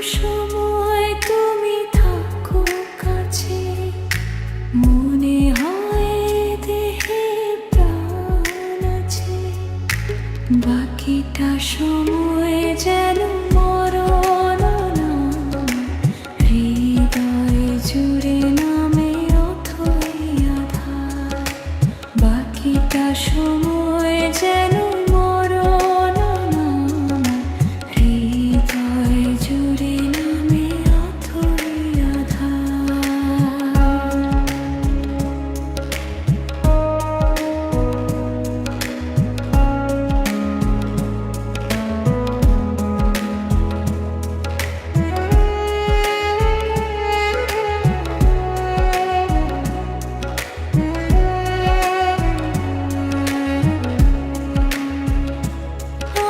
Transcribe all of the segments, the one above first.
সময় তুমি থাকো কাছে, মনে হয় দেহে প্রাণ আছে। বাকিটা সময় যেন মরণ নাম, হৃদয় জুড়ে নামে অথই আধার। বাকিটা সময় যেন মরণ নাম, হৃদয় জুড়ে নামে অথই আধার।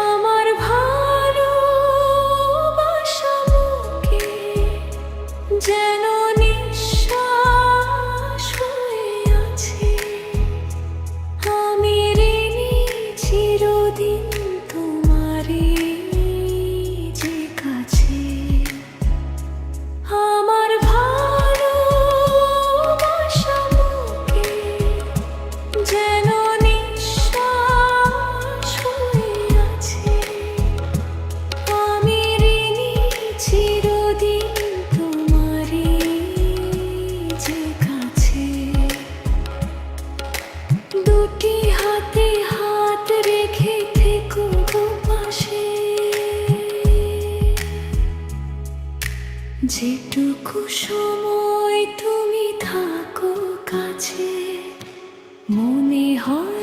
আমার ভালোবাসা বুকে যেন নিঃশ্বাস হয়ে আছে। আমি ঋণী চিরদিন তোমারই যে কাছে। আমার ভালোবাসা বুকে যেন নিঃশ্বাস হয়ে আছে। আমি ঋণী চিরদিন তোমারই যে কাছে। দুটি হাতে হাত রেখে থেকো গো পাশে, যেটুকু সময় তুমি থাকো কাছে, মনে হয়